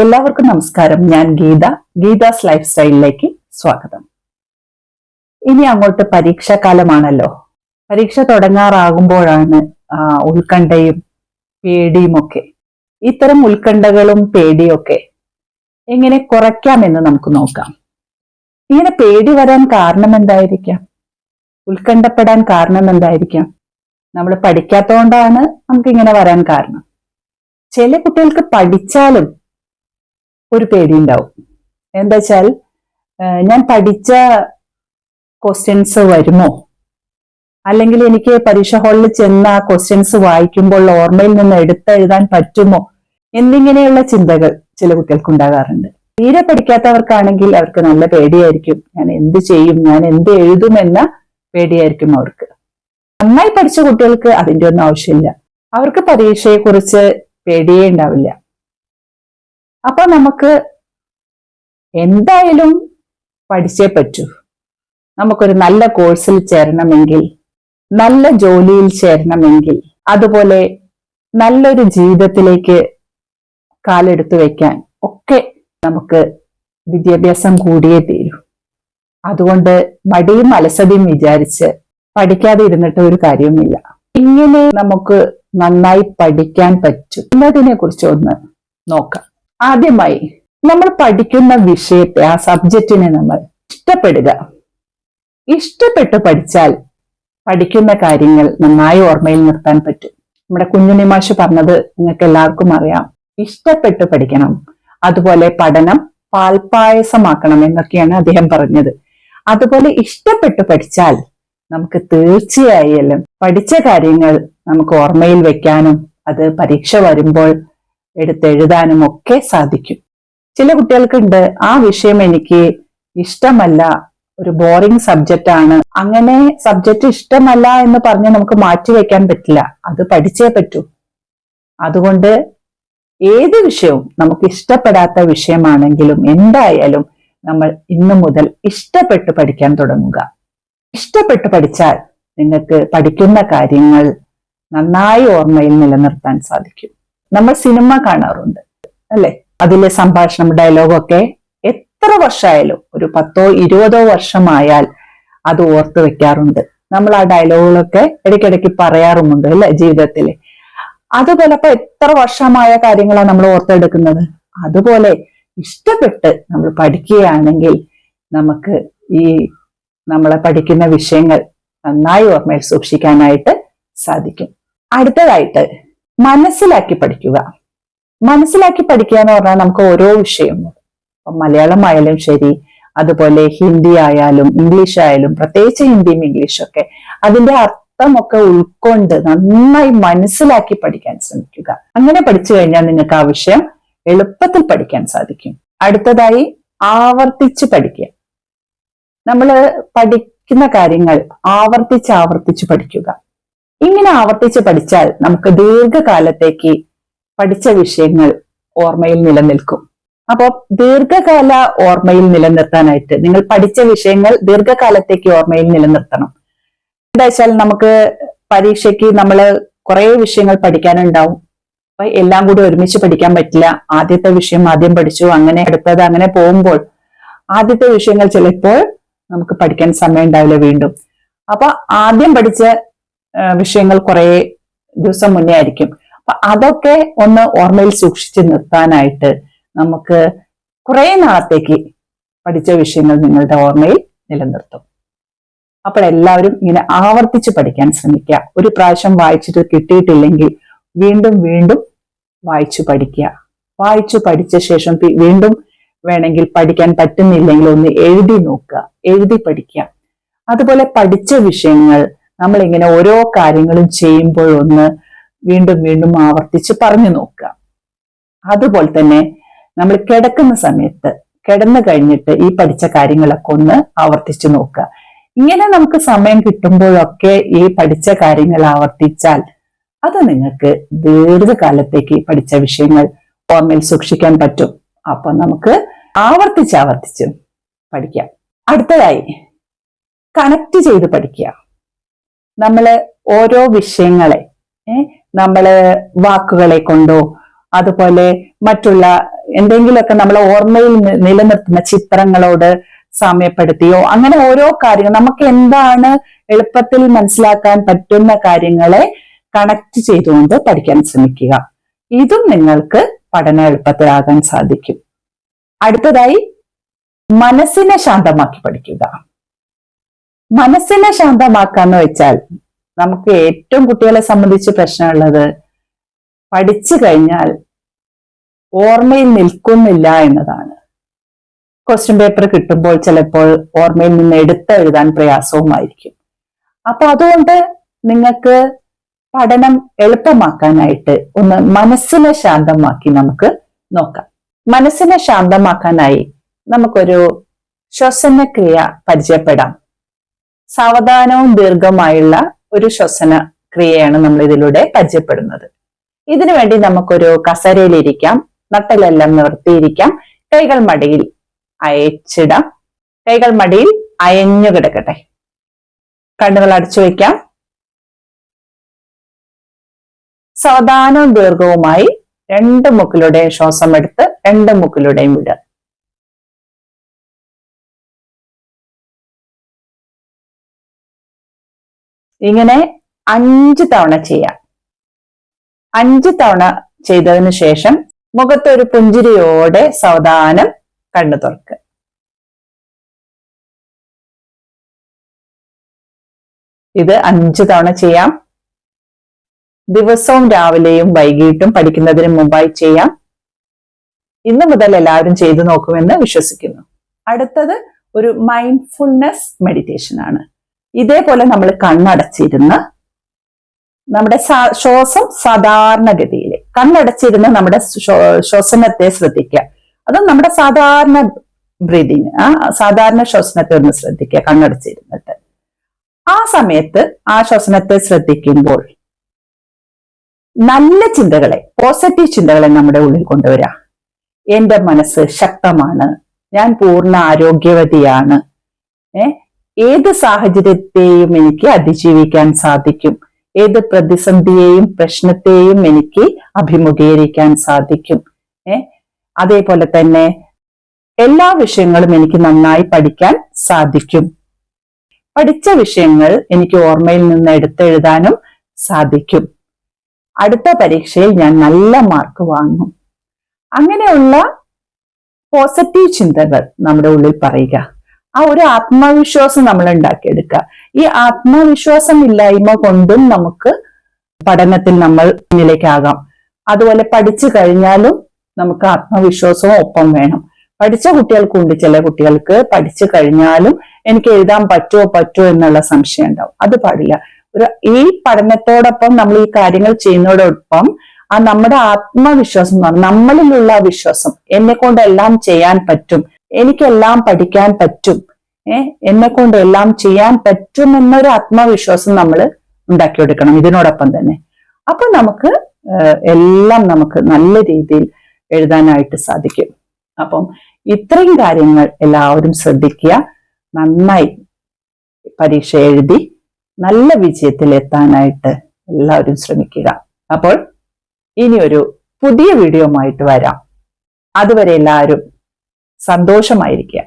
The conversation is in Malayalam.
എല്ലാവർക്കും നമസ്കാരം. ഞാൻ ഗീതാസ് ലൈഫ് സ്റ്റൈലിലേക്ക് സ്വാഗതം. ഇനി അങ്ങോട്ട് പരീക്ഷാകാലമാണല്ലോ. പരീക്ഷ തുടങ്ങാറാകുമ്പോഴാണ് ഉത്കണ്ഠയും പേടിയും ഒക്കെ. ഇത്തരം ഉത്കണ്ഠകളും പേടിയും ഒക്കെ എങ്ങനെ കുറയ്ക്കാമെന്ന് നമുക്ക് നോക്കാം. ഇങ്ങനെ പേടി വരാൻ കാരണം എന്തായിരിക്കാം? ഉത്കണ്ഠപ്പെടാൻ കാരണം എന്തായിരിക്കാം? നമ്മൾ പഠിക്കാത്തതുകൊണ്ടാണ് നമുക്ക് ഇങ്ങനെ വരാൻ കാരണം. ചില കുട്ടികൾക്ക് പഠിച്ചാലും ഒരു പേടി ഉണ്ടാവും. എന്താ വെച്ചാൽ, ഞാൻ പഠിച്ച ക്വസ്റ്റ്യൻസ് വരുമോ, അല്ലെങ്കിൽ എനിക്ക് പരീക്ഷ ഹാളിൽ ചെന്ന ക്വസ്റ്റ്യൻസ് വായിക്കുമ്പോൾ ഓർമ്മയിൽ നിന്ന് എടുത്തെഴുതാൻ പറ്റുമോ എന്നിങ്ങനെയുള്ള ചിന്തകൾ ചില കുട്ടികൾക്ക് ഉണ്ടാകാറുണ്ട്. തീരെ പഠിക്കാത്തവർക്കാണെങ്കിൽ അവർക്ക് നല്ല പേടിയായിരിക്കും. ഞാൻ എന്ത് ചെയ്യും, ഞാൻ എന്ത് എഴുതുമെന്ന പേടിയായിരിക്കും അവർക്ക്. നന്നായി പഠിച്ച കുട്ടികൾക്ക് അതിൻ്റെ ഒന്നും ആവശ്യമില്ല. അവർക്ക് പരീക്ഷയെക്കുറിച്ച് പേടിയേ ഉണ്ടാവില്ല. അപ്പൊ നമുക്ക് എന്തായാലും പഠിച്ചേ പറ്റൂ. നമുക്കൊരു നല്ല കോഴ്സിൽ ചേരണമെങ്കിൽ, നല്ല ജോലിയിൽ ചേരണമെങ്കിൽ, അതുപോലെ നല്ലൊരു ജീവിതത്തിലേക്ക് കാലെടുത്തു വെക്കാൻ ഒക്കെ നമുക്ക് വിദ്യാഭ്യാസം കൂടിയേ തീരൂ. അതുകൊണ്ട് മടിയും അലസതയും വിചാരിച്ച് പഠിക്കാതെ ഇരുന്നിട്ട് ഒരു കാര്യവുമില്ല. ഇങ്ങനെ നമുക്ക് നന്നായി പഠിക്കാൻ പറ്റും എന്നതിനെ കുറിച്ച് ഒന്ന് നോക്കാം. ആദ്യമായി നമ്മൾ പഠിക്കുന്ന വിഷയത്തെ, ആ സബ്ജക്റ്റിനെ നമ്മൾ ഇഷ്ടപ്പെടുക. ഇഷ്ടപ്പെട്ട് പഠിച്ചാൽ പഠിക്കുന്ന കാര്യങ്ങൾ നന്നായി ഓർമ്മയിൽ നിർത്താൻ പറ്റും. നമ്മുടെ കുഞ്ഞുണ്ണി മാഷ് പറഞ്ഞത് നിങ്ങൾക്ക് എല്ലാവർക്കും അറിയാം. ഇഷ്ടപ്പെട്ട് പഠിക്കണം, അതുപോലെ പഠനം പാൽപായസമാക്കണം എന്നൊക്കെയാണ് അദ്ദേഹം പറഞ്ഞത്. അതുപോലെ ഇഷ്ടപ്പെട്ട് പഠിച്ചാൽ നമുക്ക് തീർച്ചയായും പഠിച്ച കാര്യങ്ങൾ നമുക്ക് ഓർമ്മയിൽ വെക്കാനും അത് പരീക്ഷ വരുമ്പോൾ എടുത്തെഴുതാനും ഒക്കെ സാധിക്കും. ചില കുട്ടികൾക്കുണ്ട്, ആ വിഷയം എനിക്ക് ഇഷ്ടമല്ല, ഒരു ബോറിംഗ് സബ്ജക്റ്റ് ആണ്. അങ്ങനെ സബ്ജക്റ്റ് ഇഷ്ടമല്ല എന്ന് പറഞ്ഞ് നമുക്ക് മാറ്റിവെക്കാൻ പറ്റില്ല. അത് പഠിച്ചേ പറ്റൂ. അതുകൊണ്ട് ഏത് വിഷയവും നമുക്ക് ഇഷ്ടപ്പെടാത്ത വിഷയമാണെങ്കിലും എന്തായാലും നമ്മൾ ഇന്നു മുതൽ ഇഷ്ടപ്പെട്ട് പഠിക്കാൻ തുടങ്ങുക. ഇഷ്ടപ്പെട്ട് പഠിച്ചാൽ നിങ്ങൾക്ക് പഠിക്കുന്ന കാര്യങ്ങൾ നന്നായി ഓർമ്മയിൽ നിലനിർത്താൻ സാധിക്കും. നമ്മൾ സിനിമ കാണാറുണ്ട് അല്ലെ? അതിലെ സംഭാഷണം, ഡയലോഗൊക്കെ എത്ര വർഷമായാലും, ഒരു 10-20 വർഷമായാൽ അത് ഓർത്ത് വെക്കാറുണ്ട്. നമ്മൾ ആ ഡയലോഗുകളൊക്കെ ഇടയ്ക്കിടയ്ക്ക് പറയാറുമുണ്ട് അല്ലെ ജീവിതത്തിൽ. അതുപോലെ അപ്പൊ എത്ര വർഷമായ കാര്യങ്ങളാണ് നമ്മൾ ഓർത്തെടുക്കുന്നത്. അതുപോലെ ഇഷ്ടപ്പെട്ട് നമ്മൾ പഠിക്കുകയാണെങ്കിൽ നമുക്ക് ഈ നമ്മളെ പഠിക്കുന്ന വിഷയങ്ങൾ നന്നായി ഓർമ്മയിൽ സൂക്ഷിക്കാനായിട്ട് സാധിക്കും. അടുത്തതായിട്ട് മനസ്സിലാക്കി പഠിക്കുക. മനസ്സിലാക്കി പഠിക്കുക എന്ന് പറഞ്ഞാൽ നമുക്ക് ഓരോ വിഷയവും, മലയാളം ആയാലും ശരി, അതുപോലെ ഹിന്ദി ആയാലും ഇംഗ്ലീഷ് ആയാലും, പ്രത്യേകിച്ച് ഹിന്ദിയും ഇംഗ്ലീഷും ഒക്കെ, അതിന്റെ അർത്ഥമൊക്കെ ഉൾക്കൊണ്ട് നന്നായി മനസ്സിലാക്കി പഠിക്കാൻ ശ്രമിക്കുക. അങ്ങനെ പഠിച്ചു കഴിഞ്ഞാൽ നിങ്ങൾക്ക് ആ വിഷയം എളുപ്പത്തിൽ പഠിക്കാൻ സാധിക്കും. അടുത്തതായി ആവർത്തിച്ച് പഠിക്കുക. നമ്മൾ പഠിക്കുന്ന കാര്യങ്ങൾ ആവർത്തിച്ച് പഠിക്കുക. ഇങ്ങനെ ആവർത്തിച്ച് പഠിച്ചാൽ നമുക്ക് ദീർഘകാലത്തേക്ക് പഠിച്ച വിഷയങ്ങൾ ഓർമ്മയിൽ നിലനിൽക്കും. അപ്പോൾ ദീർഘകാല ഓർമ്മയിൽ നിലനിർത്താനായിട്ട് നിങ്ങൾ പഠിച്ച വിഷയങ്ങൾ ദീർഘകാലത്തേക്ക് ഓർമ്മയിൽ നിലനിർത്തണം. എന്താ വെച്ചാൽ, നമുക്ക് പരീക്ഷയ്ക്ക് നമ്മൾ കുറെ വിഷയങ്ങൾ പഠിക്കാനുണ്ടാവും. അപ്പൊ എല്ലാം കൂടി ഒരുമിച്ച് പഠിക്കാൻ പറ്റില്ല. ആദ്യത്തെ വിഷയം ആദ്യം പഠിച്ചു, അങ്ങനെ അടുത്തത്, അങ്ങനെ പോകുമ്പോൾ ആദ്യത്തെ വിഷയങ്ങൾ ചിലപ്പോൾ നമുക്ക് പഠിക്കാൻ സമയം ഉണ്ടാവില്ല വീണ്ടും. അപ്പൊ ആദ്യം പഠിച്ച വിഷയങ്ങൾ കുറെ ദിവസം മുന്നേ ആയിരിക്കും. അപ്പൊ അതൊക്കെ ഒന്ന് ഓർമ്മയിൽ സൂക്ഷിച്ച് നിർത്താനായിട്ട് നമുക്ക് കുറെ നാളത്തേക്ക് പഠിച്ച വിഷയങ്ങൾ നിങ്ങളുടെ ഓർമ്മയിൽ നിലനിർത്തും. അപ്പോൾ എല്ലാവരും ഇങ്ങനെ ആവർത്തിച്ച് പഠിക്കാൻ ശ്രമിക്കുക. ഒരു പ്രാവശ്യം വായിച്ചിട്ട് കിട്ടിയിട്ടില്ലെങ്കിൽ വീണ്ടും വീണ്ടും വായിച്ചു പഠിക്കുക. വായിച്ചു പഠിച്ച ശേഷം വീണ്ടും വേണമെങ്കിൽ പഠിക്കാൻ പറ്റുന്നില്ലെങ്കിൽ ഒന്ന് എഴുതി നോക്കുക, എഴുതി പഠിക്കുക. അതുപോലെ പഠിച്ച വിഷയങ്ങൾ നമ്മൾ ഇങ്ങനെ ഓരോ കാര്യങ്ങളും ചെയ്യുമ്പോൾ ഒന്ന് വീണ്ടും വീണ്ടും ആവർത്തിച്ച് പറഞ്ഞു നോക്കുക. അതുപോലെ തന്നെ നമ്മൾ കിടക്കുന്ന സമയത്ത്, കിടന്നു കഴിഞ്ഞിട്ട് ഈ പഠിച്ച കാര്യങ്ങളൊക്കെ ഒന്ന് ആവർത്തിച്ചു നോക്കുക. ഇങ്ങനെ നമുക്ക് സമയം കിട്ടുമ്പോഴൊക്കെ ഈ പഠിച്ച കാര്യങ്ങൾ ആവർത്തിച്ചാൽ അത് നിങ്ങൾക്ക് ദീർഘകാലത്തേക്ക് പഠിച്ച വിഷയങ്ങൾ ഓർമ്മയിൽ സൂക്ഷിക്കാൻ പറ്റും. അപ്പൊ നമുക്ക് ആവർത്തിച്ച് പഠിക്കാം. അടുത്തതായി കണക്ട് ചെയ്ത് പഠിക്കുക. നമ്മള് ഓരോ വിഷയങ്ങളെ നമ്മള് വാക്കുകളെ കൊണ്ടോ അതുപോലെ മറ്റുള്ള എന്തെങ്കിലുമൊക്കെ നമ്മളെ ഓർമ്മയിൽ നിലനിർത്തുന്ന ചിത്രങ്ങളോട് സാമ്യപ്പെടുത്തിയോ അങ്ങനെ ഓരോ കാര്യങ്ങൾ നമുക്ക് എന്താണ് എളുപ്പത്തിൽ മനസ്സിലാക്കാൻ പറ്റുന്ന കാര്യങ്ങളെ കണക്ട് ചെയ്തുകൊണ്ട് പഠിക്കാൻ ശ്രമിക്കുക. ഇതും നിങ്ങൾക്ക് പഠനം എളുപ്പത്തിലാകാൻ സാധിക്കും. അടുത്തതായി മനസ്സിനെ ശാന്തമാക്കി പഠിക്കുക. മനസ്സിനെ ശാന്തമാക്കാന്ന് വെച്ചാൽ നമുക്ക് ഏറ്റവും കുട്ടികളെ സംബന്ധിച്ച് പ്രശ്നമുള്ളത് പഠിച്ചു കഴിഞ്ഞാൽ ഓർമ്മയിൽ നിൽക്കുന്നില്ല എന്നതാണ്. ക്വസ്റ്റ്യൻ പേപ്പർ കിട്ടുമ്പോൾ ചിലപ്പോൾ ഓർമ്മയിൽ നിന്ന് എടുത്തെഴുതാൻ പ്രയാസവുമായിരിക്കും. അപ്പൊ അതുകൊണ്ട് നിങ്ങൾക്ക് പഠനം എളുപ്പമാക്കാനായിട്ട് ഒന്ന് മനസ്സിനെ ശാന്തമാക്കി നമുക്ക് നോക്കാം. മനസ്സിനെ ശാന്തമാക്കാനായി നമുക്കൊരു ശ്വസനക്രിയ പരിചയപ്പെടാം. സാവധാനവും ദീർഘമായുള്ള ഒരു ശ്വസന ക്രിയയാണ് നമ്മൾ ഇതിലൂടെ പരിചയപ്പെടുന്നത്. ഇതിനു വേണ്ടി നമുക്കൊരു കസേരയിലിരിക്കാം, നട്ടെല്ലെല്ലാം നിവർത്തിയിരിക്കാം, കൈകൾ മടിയിൽ അയച്ചിടാം, കൈകൾ മടിയിൽ അയഞ്ഞു കിടക്കട്ടെ, കണ്ണുകൾ അടച്ചു വയ്ക്കാം. സാവധാനവും ദീർഘവുമായി 2 മൂക്കിലൂടെ ശ്വാസം എടുത്ത് 2 മൂക്കിലൂടെയും വിടുക. ഇങ്ങനെ 5 തവണ ചെയ്യാം. 5 തവണ ചെയ്തതിനു ശേഷം മുഖത്തൊരു പുഞ്ചിരിയോടെ സാവധാനം കണ്ണു തുറക്കുക. ഇത് 5 തവണ ചെയ്യാം. ദിവസവും രാവിലെയും വൈകിട്ടും പഠിക്കുന്നതിന് മുമ്പായി ചെയ്യാം. ഇന്ന് മുതൽ എല്ലാവരും ചെയ്തു നോക്കുമെന്ന് വിശ്വസിക്കുന്നു. അടുത്തത് ഒരു മൈൻഡ്ഫുൾനെസ് മെഡിറ്റേഷൻ ആണ്. ഇതേപോലെ നമ്മൾ കണ്ണടച്ചിരുന്ന് നമ്മുടെ ശ്വാസം സാധാരണഗതിയിൽ കണ്ണടച്ചിരുന്ന് നമ്മുടെ ശ്വസനത്തെ ശ്രദ്ധിക്കുക. അത് നമ്മുടെ സാധാരണ ബ്രീതിങ്, സാധാരണ ശ്വസനത്തെ ഒന്ന് ശ്രദ്ധിക്കുക കണ്ണടച്ചിരുന്നിട്ട്. ആ സമയത്ത് ആ ശ്വസനത്തെ ശ്രദ്ധിക്കുമ്പോൾ നല്ല ചിന്തകളെ, പോസിറ്റീവ് ചിന്തകളെ നമ്മുടെ ഉള്ളിൽ കൊണ്ടുവരിക. എന്റെ മനസ്സ് ശക്തമാണ്, ഞാൻ പൂർണ്ണ ആരോഗ്യവതിയാണ്, ഏത് സാഹചര്യത്തെയും എനിക്ക് അതിജീവിക്കാൻ സാധിക്കും, ഏത് പ്രതിസന്ധിയെയും പ്രശ്നത്തെയും എനിക്ക് അഭിമുഖീകരിക്കാൻ സാധിക്കും, അതേപോലെ തന്നെ എല്ലാ വിഷയങ്ങളും എനിക്ക് നന്നായി പഠിക്കാൻ സാധിക്കും, പഠിച്ച വിഷയങ്ങൾ എനിക്ക് ഓർമ്മയിൽ നിന്ന് എടുത്തെഴുതാനും സാധിക്കും, അടുത്ത പരീക്ഷയിൽ ഞാൻ നല്ല മാർക്ക് വാങ്ങും. അങ്ങനെയുള്ള പോസിറ്റീവ് ചിന്തകൾ നമ്മുടെ ഉള്ളിൽ പറയുക. ആ ഒരു ആത്മവിശ്വാസം നമ്മൾ ഉണ്ടാക്കിയെടുക്കുക. ഈ ആത്മവിശ്വാസം ഇല്ലായ്മ കൊണ്ടും നമുക്ക് പഠനത്തിൽ നമ്മൾ മുന്നിലേക്കാകാം. അതുപോലെ പഠിച്ചു കഴിഞ്ഞാലും നമുക്ക് ആത്മവിശ്വാസവും ഒപ്പം വേണം. പഠിച്ച കുട്ടികൾക്കുണ്ട്, ചില കുട്ടികൾക്ക് പഠിച്ചു കഴിഞ്ഞാലും എനിക്ക് എഴുതാൻ പറ്റുമോ എന്നുള്ള സംശയം ഉണ്ടാവും. അത് പാടില്ല. ഈ പഠനത്തോടൊപ്പം നമ്മൾ ഈ കാര്യങ്ങൾ ചെയ്യുന്നതോടൊപ്പം ആ നമ്മുടെ ആത്മവിശ്വാസം എന്ന് പറഞ്ഞാൽ നമ്മളിലുള്ള വിശ്വാസം, എന്നെ കൊണ്ട് എല്ലാം ചെയ്യാൻ പറ്റും, എനിക്കെല്ലാം പഠിക്കാൻ പറ്റും, എന്നെ കൊണ്ട് എല്ലാം ചെയ്യാൻ പറ്റും എന്നൊരു ആത്മവിശ്വാസം നമ്മൾ ഉണ്ടാക്കിയെടുക്കണം ഇതിനോടൊപ്പം തന്നെ. അപ്പൊ നമുക്ക് എല്ലാം നമുക്ക് നല്ല രീതിയിൽ എഴുതാനായിട്ട് സാധിക്കും. അപ്പം ഇത്രയും കാര്യങ്ങൾ എല്ലാവരും ശ്രദ്ധിക്കുക. നന്നായി പരീക്ഷ എഴുതി നല്ല വിജയത്തിൽ എത്താനായിട്ട് എല്ലാവരും ശ്രമിക്കുക. അപ്പോൾ ഇനിയൊരു പുതിയ വീഡിയോ ആയിട്ട് വരാം. അതുവരെ എല്ലാവരും സന്തോഷമായിരിക്കുക.